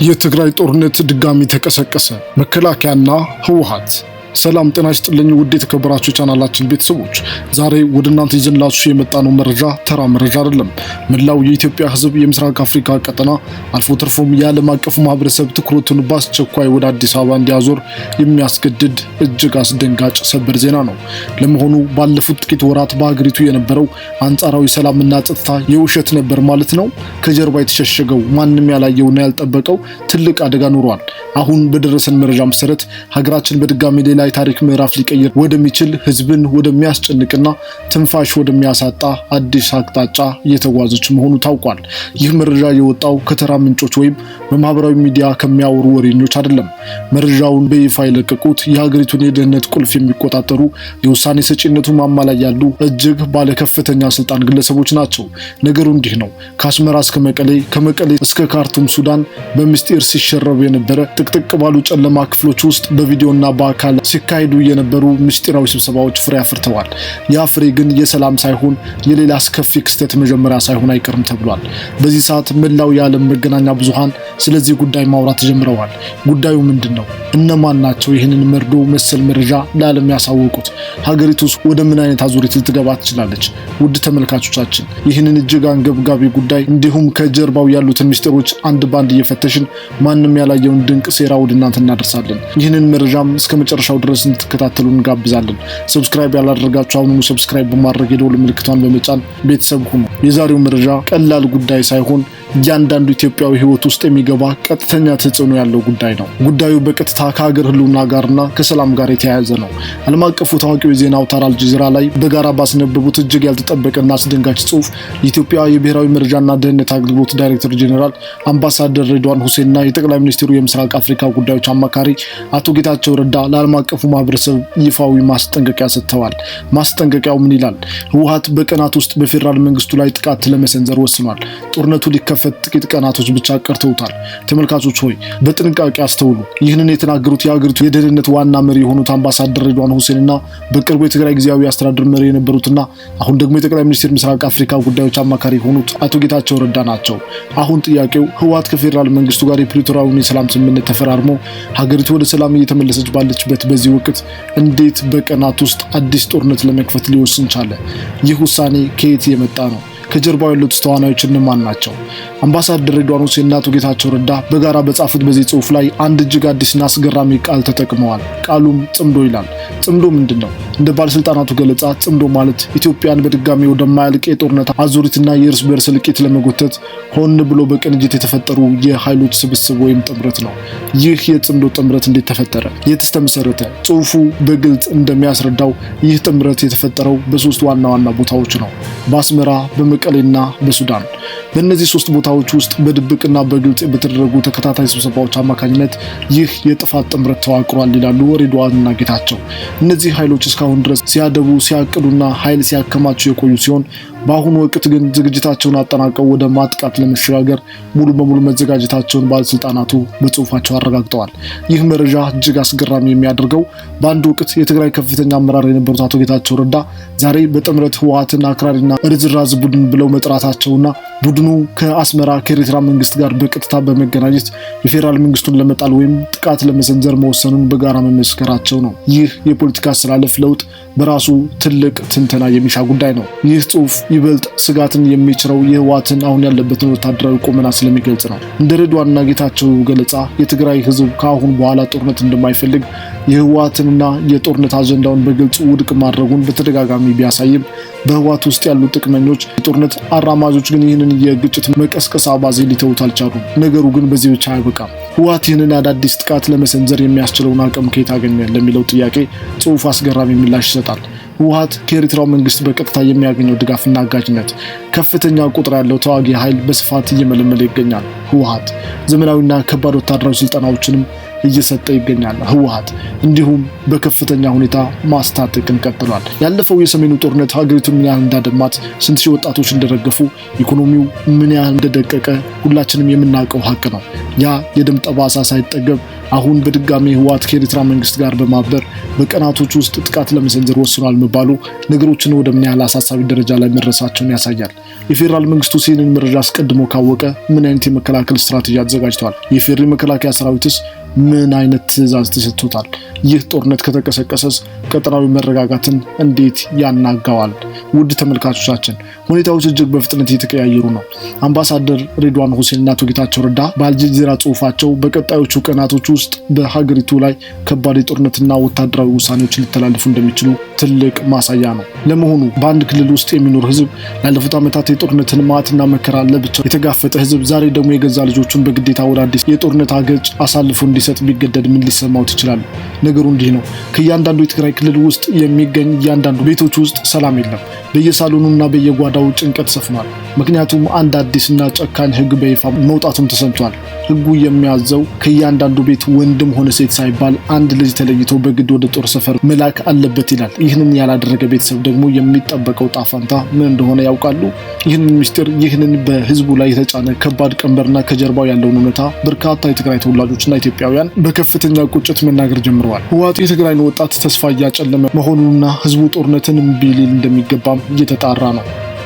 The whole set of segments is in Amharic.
የትግራይ ጦርነት ድጋሚ ተቀሰቀሰ። መከላከያና ህወሓት። ሰላም ጤና ይስጥልኝ ውድ የተከበራችሁ ቻናላችን ቤተሰቦች፣ ዛሬ ወደ እናንተ ይዘንላችሁ የመጣነው መረጃ ተራ መረጃ አይደለም። መላው የኢትዮጵያ ህዝብ፣ የምስራቅ አፍሪካ ቀጠና አልፎ ተርፎም የዓለም አቀፍ ማህበረሰብ ትኩረቱን በአስቸኳይ ወደ አዲስ አበባ እንዲያዞር የሚያስገድድ እጅግ አስደንጋጭ ሰበር ዜና ነው። ለመሆኑ ባለፉት ጥቂት ወራት በሀገሪቱ የነበረው አንጻራዊ ሰላምና ጸጥታ የውሸት ነበር ማለት ነው? ከጀርባ የተሸሸገው ማንም ያላየውና ያልጠበቀው ትልቅ አደጋ ኖሯል። አሁን በደረሰን መረጃ መሰረት ሀገራችን በድጋሚ ሌላ የታሪክ ምዕራፍ ሊቀይር ወደሚችል ህዝብን ወደሚያስጨንቅና ትንፋሽ ወደሚያሳጣ አዲስ አቅጣጫ እየተጓዘች መሆኑ ታውቋል። ይህ መረጃ የወጣው ከተራ ምንጮች ወይም በማህበራዊ ሚዲያ ከሚያወሩ ወሬኞች አይደለም። መረጃውን በይፋ የለቀቁት የሀገሪቱን የደህንነት ቁልፍ የሚቆጣጠሩ የውሳኔ ሰጪነቱ ማማ ላይ ያሉ እጅግ ባለ ከፍተኛ ስልጣን ግለሰቦች ናቸው። ነገሩ እንዲህ ነው። ከአስመራ እስከ መቀሌ፣ ከመቀሌ እስከ ካርቱም ሱዳን በምስጢር ሲሸረቡ የነበረ ጥቅጥቅ ባሉ ጨለማ ክፍሎች ውስጥ በቪዲዮና በአካል ሲካሄዱ የነበሩ ምስጢራዊ ስብሰባዎች ፍሬ አፍርተዋል። ያ ፍሬ ግን የሰላም ሳይሆን የሌላ አስከፊ ክስተት መጀመሪያ ሳይሆን አይቀርም ተብሏል። በዚህ ሰዓት መላው የዓለም መገናኛ ብዙሃን ስለዚህ ጉዳይ ማውራት ጀምረዋል። ጉዳዩ ምንድን ነው? እነማን ናቸው ይህንን መርዶ መሰል መረጃ ለዓለም ያሳወቁት? ሀገሪቱስ ወደ ምን አይነት አዙሪት ልትገባ ትችላለች? ውድ ተመልካቾቻችን፣ ይህንን እጅግ አንገብጋቢ ጉዳይ እንዲሁም ከጀርባው ያሉትን ምስጢሮች አንድ ባንድ እየፈተሽን ማንም ያላየውን ድንቅ ሴራ ወደ እናንተ እናደርሳለን። ይህንን መረጃም እስከ መጨረሻው ድረስ እንድትከታተሉ እንጋብዛለን። ሰብስክራይብ ያላደረጋችሁ አሁኑኑ ሰብስክራይብ በማድረግ የደወል ምልክቷን በመጫን ቤተሰብ ሁኑ። የዛሬው መረጃ ቀላል ጉዳይ ሳይሆን እያንዳንዱ ኢትዮጵያዊ ህይወት ውስጥ የሚገባ ቀጥተኛ ተጽዕኖ ያለው ጉዳይ ነው። ጉዳዩ በቀጥታ ከሀገር ህልውና ጋርና ከሰላም ጋር የተያያዘ ነው። ዓለም አቀፉ ታዋቂው የዜና አውታር አልጀዚራ ላይ በጋራ ባስነበቡት እጅግ ያልተጠበቀና አስደንጋጭ ጽሑፍ የኢትዮጵያ የብሔራዊ መረጃና ደህንነት አገልግሎት ዳይሬክተር ጄኔራል አምባሳደር ሬድዋን ሁሴንና የጠቅላይ ሚኒስትሩ የምስራቅ አፍሪካ ጉዳዮች አማካሪ አቶ ጌታቸው ረዳ ለዓለም አቀፉ ማህበረሰብ ይፋዊ ማስጠንቀቂያ ሰጥተዋል። ማስጠንቀቂያው ምን ይላል? ህወሓት በቀናት ውስጥ በፌዴራል መንግስቱ ላይ ጥቃት ለመሰንዘር ወስኗል። ጦርነቱ ሊከፈት ጥቂት ቀናቶች ብቻ ቀርተውታል። ተመልካቾች ሆይ በጥንቃቄ አስተውሉ። ይህንን የተናገሩት የሀገሪቱ የደህንነት ዋና መሪ የሆኑት አምባሳደር ሬድዋን ሁሴንና በቅርቡ የትግራይ ጊዜያዊ አስተዳደር መሪ የነበሩትና አሁን ደግሞ የጠቅላይ ሚኒስትር ምስራቅ አፍሪካ ጉዳዮች አማካሪ የሆኑት አቶ ጌታቸው ረዳ ናቸው። አሁን ጥያቄው ህወሓት ከፌዴራል መንግስቱ ጋር የፕሪቶሪያውን የሰላም ስምምነት ተፈራርሞ ሀገሪቱ ወደ ሰላም እየተመለሰች ባለችበት በዚህ ወቅት እንዴት በቀናት ውስጥ አዲስ ጦርነት ለመክፈት ሊወስን ቻለ? ይህ ውሳኔ ከየት የመጣ ነው? ከጀርባው ያሉት ተዋናዮች እነማን ናቸው? አምባሳደር ሬድዋን ሁሴንና አቶ ጌታቸው ረዳ በጋራ በጻፉት በዚህ ጽሑፍ ላይ አንድ እጅግ አዲስና አስገራሚ ቃል ተጠቅመዋል። ቃሉም ጽምዶ ይላል። ጽምዶ ምንድን ነው? እንደ ባለስልጣናቱ ገለጻ ጽምዶ ማለት ኢትዮጵያን በድጋሚ ወደማያልቅ የጦርነት አዙሪትና የእርስ በርስ እልቂት ለመጎተት ሆን ብሎ በቅንጅት የተፈጠሩ የኃይሎች ስብስብ ወይም ጥምረት ነው። ይህ የጽምዶ ጥምረት እንዴት ተፈጠረ? የትስ ተመሰረተ? ጽሑፉ በግልጽ እንደሚያስረዳው ይህ ጥምረት የተፈጠረው በሶስት ዋና ዋና ቦታዎች ነው። በአስመራ፣ በመቀሌና በሱዳን። በእነዚህ ሶስት ቦታዎች ውስጥ በድብቅና በግልጽ በተደረጉ ተከታታይ ስብሰባዎች አማካኝነት ይህ የጥፋት ጥምረት ተዋቅሯል ይላሉ ሬድዋንና ጌታቸው። እነዚህ ኃይሎች እስካሁን ድረስ ሲያደቡ፣ ሲያቅዱና ኃይል ሲያከማቹ የቆዩ ሲሆን በአሁኑ ወቅት ግን ዝግጅታቸውን አጠናቀው ወደ ማጥቃት ለመሸጋገር ሙሉ በሙሉ መዘጋጀታቸውን ባለስልጣናቱ በጽሁፋቸው አረጋግጠዋል። ይህ መረጃ እጅግ አስገራሚ የሚያደርገው በአንድ ወቅት የትግራይ ከፍተኛ አመራር የነበሩት አቶ ጌታቸው ረዳ ዛሬ በጥምረት ህወሓትን አክራሪና ርዝራዝ ቡድን ብለው መጥራታቸውና ቡድኑ ከአስመራ ከኤርትራ መንግስት ጋር በቀጥታ በመገናኘት የፌዴራል መንግስቱን ለመጣል ወይም ጥቃት ለመሰንዘር መወሰኑን በጋራ መመስከራቸው ነው። ይህ የፖለቲካ አስተላለፍ ለውጥ በራሱ ትልቅ ትንተና የሚሻ ጉዳይ ነው። ይህ ጽሁፍ ይበልጥ ስጋትን የሚጭረው የህወሓትን አሁን ያለበትን ወታደራዊ ቁመና ስለሚገልጽ ነው። እንደ ሬድዋንና ጌታቸው ገለጻ የትግራይ ህዝብ ከአሁን በኋላ ጦርነት እንደማይፈልግ የህወሓትንና የጦርነት አጀንዳውን በግልጽ ውድቅ ማድረጉን በተደጋጋሚ ቢያሳይም በህወሓት ውስጥ ያሉ ጥቅመኞች የጦርነት አራማጆች ግን ይህንን የግጭት መቀስቀስ አባዜ ሊተውት አልቻሉም። ነገሩ ግን በዚህ ብቻ አይበቃም። ህወሓት ይህንን አዳዲስ ጥቃት ለመሰንዘር የሚያስችለውን አቅም ከየት አገኘ ለሚለው ጥያቄ ጽሑፍ አስገራሚ ምላሽ ይሰጣል። ህወሓት ከኤርትራው መንግስት በቀጥታ የሚያገኘው ድጋፍና አጋዥነት ከፍተኛ ቁጥር ያለው ተዋጊ ኃይል በስፋት እየመለመለ ይገኛል። ህወሓት ዘመናዊና ከባድ ወታደራዊ ስልጠናዎችንም እየሰጠ ይገኛል ህወሓት። እንዲሁም በከፍተኛ ሁኔታ ማስታጠቅን ቀጥሏል። ያለፈው የሰሜኑ ጦርነት ሀገሪቱን ምን ያህል እንዳደማት፣ ስንት ሺህ ወጣቶች እንደረገፉ፣ ኢኮኖሚው ምን ያህል እንደደቀቀ ሁላችንም የምናውቀው ሀቅ ነው። ያ የደም ጠባሳ ሳይጠገብ አሁን በድጋሚ ህወሓት ከኤርትራ መንግስት ጋር በማበር በቀናቶች ውስጥ ጥቃት ለመሰንዘር ወስኗል መባሉ ነገሮችን ወደ ምን ያህል አሳሳቢ ደረጃ ላይ መድረሳቸውን ያሳያል። የፌዴራል መንግስቱ ይህንን መረጃ አስቀድሞ ካወቀ ምን አይነት የመከላከል ስትራቴጂ አዘጋጅቷል? የፌዴራል መከላከያ ሰራዊትስ ምን አይነት ትዕዛዝ ተሰጥቶታል? ይህ ጦርነት ከተቀሰቀሰስ ቀጠናዊ መረጋጋትን እንዴት ያናጋዋል? ውድ ተመልካቾቻችን ሁኔታዎች እጅግ በፍጥነት እየተቀያየሩ ነው። አምባሳደር ሬድዋን ሁሴንና አቶ ጌታቸው ረዳ በአልጀዚራ ጽሁፋቸው በቀጣዮቹ ቀናቶች ውስጥ በሀገሪቱ ላይ ከባድ የጦርነትና ወታደራዊ ውሳኔዎች ሊተላለፉ እንደሚችሉ ትልቅ ማሳያ ነው። ለመሆኑ በአንድ ክልል ውስጥ የሚኖር ህዝብ ላለፉት ዓመታት የጦርነትን ማዕትና መከራ ለብቻው የተጋፈጠ ህዝብ ዛሬ ደግሞ የገዛ ልጆቹን በግዴታ ወደ አዲስ የጦርነት አገጭ አሳልፎ እንዲሰጥ ቢገደድ ምን ሊሰማው ይችላል? ነገሩ እንዲህ ነው። ከእያንዳንዱ የትግራይ ክልል ውስጥ የሚገኝ እያንዳንዱ ቤቶች ውስጥ ሰላም የለም። በየሳሎኑና በየጓዳው ጭንቀት ሰፍኗል። ምክንያቱም አንድ አዲስና ጨካኝ ህግ በይፋ መውጣቱም ተሰምቷል። ህጉ የሚያዘው ከእያንዳንዱ ቤት ወንድም ሆነ ሴት ሳይባል አንድ ልጅ ተለይቶ በግድ ወደ ጦር ሰፈር መላክ አለበት ይላል። ይህንን ያላደረገ ቤተሰብ ደግሞ የሚጠበቀው ጣፋንታ ምን እንደሆነ ያውቃሉ? ይህንን ምስጢር፣ ይህንን በህዝቡ ላይ የተጫነ ከባድ ቀንበርና ከጀርባው ያለውን እውነታ በርካታ የትግራይ ተወላጆችና ኢትዮጵያውያን በከፍተኛ ቁጭት መናገር ጀምረዋል። ህወሓት የትግራይን ወጣት ተስፋ እያጨለመ መሆኑንና ህዝቡ ጦርነትን እምቢ ሊል እንደሚገባም እየተጣራ ነው።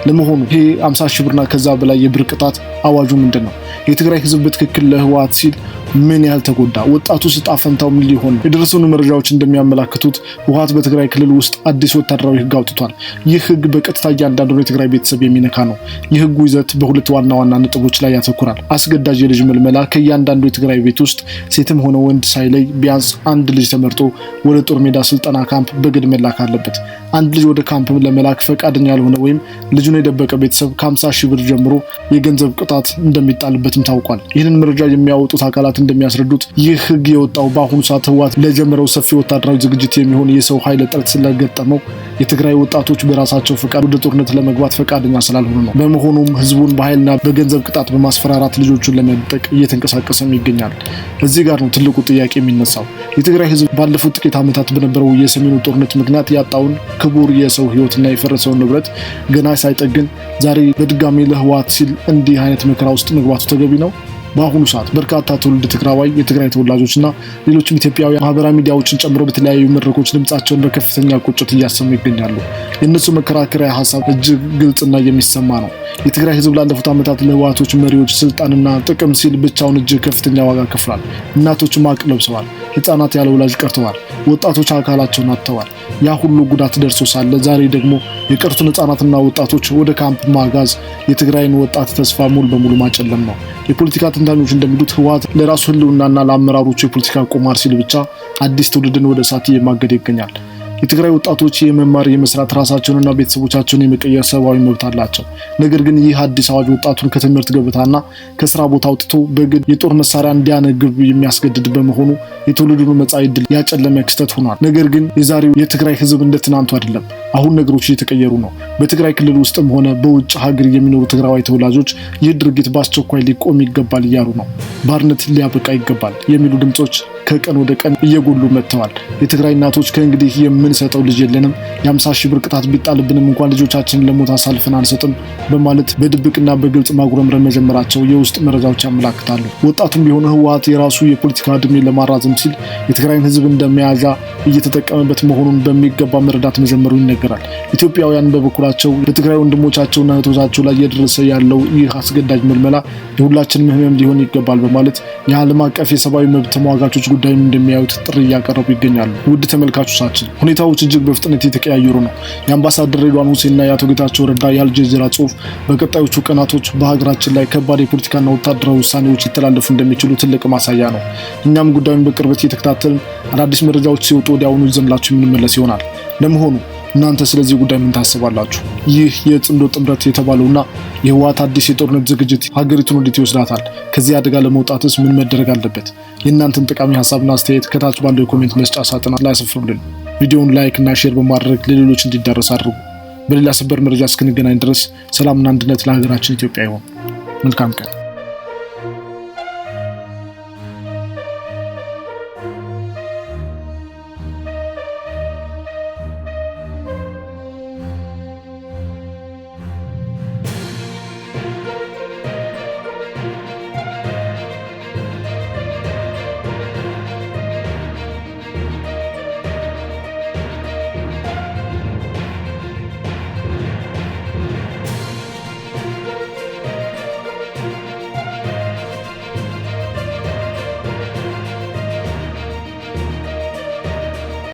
ለመሆኑ ይሄ 50 ሺህ ብርና ከዛ በላይ የብር ቅጣት አዋጁ ምንድን ነው? የትግራይ ህዝብ በትክክል ለህወሓት ሲል ምን ያህል ተጎዳ? ወጣቱ ዕጣ ፈንታው ምን ሊሆን? የደረሱን መረጃዎች እንደሚያመላክቱት ህወሓት በትግራይ ክልል ውስጥ አዲስ ወታደራዊ ህግ አውጥቷል። ይህ ህግ በቀጥታ እያንዳንዱን የትግራይ ቤተሰብ የሚነካ ነው። የህጉ ይዘት በሁለት ዋና ዋና ነጥቦች ላይ ያተኩራል። አስገዳጅ የልጅ መልመላ፣ ከእያንዳንዱ የትግራይ ቤት ውስጥ ሴትም ሆነ ወንድ ሳይለይ ቢያንስ አንድ ልጅ ተመርጦ ወደ ጦር ሜዳ ስልጠና ካምፕ በግድ መላክ አለበት። አንድ ልጅ ወደ ካምፕ ለመላክ ፈቃደኛ ያልሆነ ወይም ልጁን የደበቀ ቤተሰብ ከ50 ሺህ ብር ጀምሮ የገንዘብ ቅጣት እንደሚጣልበትም ታውቋል። ይህንን መረጃ የሚያወጡት አካላት እንደሚያስረዱት ይህ ህግ የወጣው በአሁኑ ሰዓት ህወሓት ለጀመረው ሰፊ ወታደራዊ ዝግጅት የሚሆን የሰው ኃይል እጥረት ስለገጠመው የትግራይ ወጣቶች በራሳቸው ፈቃድ ወደ ጦርነት ለመግባት ፈቃደኛ ስላልሆኑ ነው። በመሆኑም ህዝቡን በኃይልና በገንዘብ ቅጣት በማስፈራራት ልጆቹን ለመንጠቅ እየተንቀሳቀሰም ይገኛል። እዚህ ጋር ነው ትልቁ ጥያቄ የሚነሳው። የትግራይ ህዝብ ባለፉት ጥቂት ዓመታት በነበረው የሰሜኑ ጦርነት ምክንያት ያጣውን ክቡር የሰው ህይወትና የፈረሰውን ንብረት ገና ሳይጠግን ዛሬ በድጋሚ ለህወሓት ሲል እንዲህ አይነት መከራ ውስጥ መግባቱ ተገቢ ነው? በአሁኑ ሰዓት በርካታ ትውልድ ትግራዋይ የትግራይ ተወላጆችና ሌሎችም ኢትዮጵያውያን ማህበራዊ ሚዲያዎችን ጨምሮ በተለያዩ መድረኮች ድምጻቸውን በከፍተኛ ቁጭት እያሰሙ ይገኛሉ። የእነሱ መከራከሪያ ሀሳብ እጅግ ግልጽና የሚሰማ ነው። የትግራይ ህዝብ ላለፉት ዓመታት ለህወሓቶች መሪዎች ስልጣንና ጥቅም ሲል ብቻውን እጅግ ከፍተኛ ዋጋ ከፍሏል። እናቶች ማቅ ለብሰዋል። ህፃናት ያለ ወላጅ ቀርተዋል። ወጣቶች አካላቸውን አጥተዋል። ያ ሁሉ ጉዳት ደርሶ ሳለ ዛሬ ደግሞ የቀሩትን ህፃናትና ወጣቶች ወደ ካምፕ ማጋዝ የትግራይን ወጣት ተስፋ ሙሉ በሙሉ ማጨለም ነው። የፖለቲካ ተንታኞች እንደሚሉት ህወሓት ለራሱ ህልውናና ለአመራሮቹ የፖለቲካ ቁማር ሲል ብቻ አዲስ ትውልድን ወደ እሳት እየማገደ ይገኛል። የትግራይ ወጣቶች የመማር የመስራት ራሳቸውንና ቤተሰቦቻቸውን የመቀየር ሰብአዊ መብት አላቸው። ነገር ግን ይህ አዲስ አዋጅ ወጣቱን ከትምህርት ገበታና ከስራ ቦታ አውጥቶ በግድ የጦር መሳሪያ እንዲያነግብ የሚያስገድድ በመሆኑ የትውልዱን መጻኢ ዕድል ያጨለመ ክስተት ሆኗል። ነገር ግን የዛሬው የትግራይ ህዝብ እንደ ትናንቱ አይደለም። አሁን ነገሮች እየተቀየሩ ነው። በትግራይ ክልል ውስጥም ሆነ በውጭ ሀገር የሚኖሩ ትግራዋይ ተወላጆች ይህ ድርጊት በአስቸኳይ ሊቆም ይገባል እያሉ ነው። ባርነት ሊያበቃ ይገባል የሚሉ ድምጾች ከቀን ወደ ቀን እየጎሉ መጥተዋል። የትግራይ እናቶች ከእንግዲህ የምንሰጠው ልጅ የለንም፣ የ50 ሺህ ብር ቅጣት ቢጣልብንም እንኳን ልጆቻችንን ለሞት አሳልፈን አንሰጥም በማለት በድብቅና በግልጽ ማጉረምረም መጀመራቸው የውስጥ መረጃዎች ያመላክታሉ። ወጣቱም ቢሆን ህወሓት የራሱ የፖለቲካ ዕድሜ ለማራዘም ሲል የትግራይን ህዝብ እንደመያዣ እየተጠቀመበት መሆኑን በሚገባ መረዳት መጀመሩ ይነገራል። ኢትዮጵያውያን በበኩላቸው በትግራይ ወንድሞቻቸውና እህቶቻቸው ላይ እየደረሰ ያለው ይህ አስገዳጅ መልመላ የሁላችንም ህመም ሊሆን ይገባል በማለት የዓለም አቀፍ የሰብአዊ መብት ተሟጋቾች ጉዳዩን እንደሚያዩት ጥሪ እያቀረቡ ይገኛሉ። ውድ ተመልካቾቻችን ሁኔታዎች እጅግ በፍጥነት እየተቀያየሩ ነው። የአምባሳደር ሬድዋን ሁሴንና የአቶ ጌታቸው ረዳ የአልጀዚራ ጽሁፍ በቀጣዮቹ ቀናቶች በሀገራችን ላይ ከባድ የፖለቲካና ወታደራዊ ውሳኔዎች ሊተላለፉ እንደሚችሉ ትልቅ ማሳያ ነው። እኛም ጉዳዩን በቅርበት እየተከታተልን አዳዲስ መረጃዎች ሲወጡ ወዲያውኑ ይዘንላችሁ የምንመለስ ይሆናል። ለመሆኑ እናንተ ስለዚህ ጉዳይ ምን ታስባላችሁ? ይህ የጽምዶ ጥምረት የተባለውና የህወሓት አዲስ የጦርነት ዝግጅት ሀገሪቱን ወዴት ይወስዳታል? ከዚህ አደጋ ለመውጣትስ ምን መደረግ አለበት? የእናንተን ጠቃሚ ሀሳብና አስተያየት ከታች ባለው የኮሜንት መስጫ ሳጥን ላይ አስፍሩልን። ቪዲዮውን ላይክ እና ሼር በማድረግ ለሌሎች እንዲዳረስ አድርጉ። በሌላ ሰበር መረጃ እስክንገናኝ ድረስ ሰላምና አንድነት ለሀገራችን ኢትዮጵያ ይሁን። መልካም ቀን።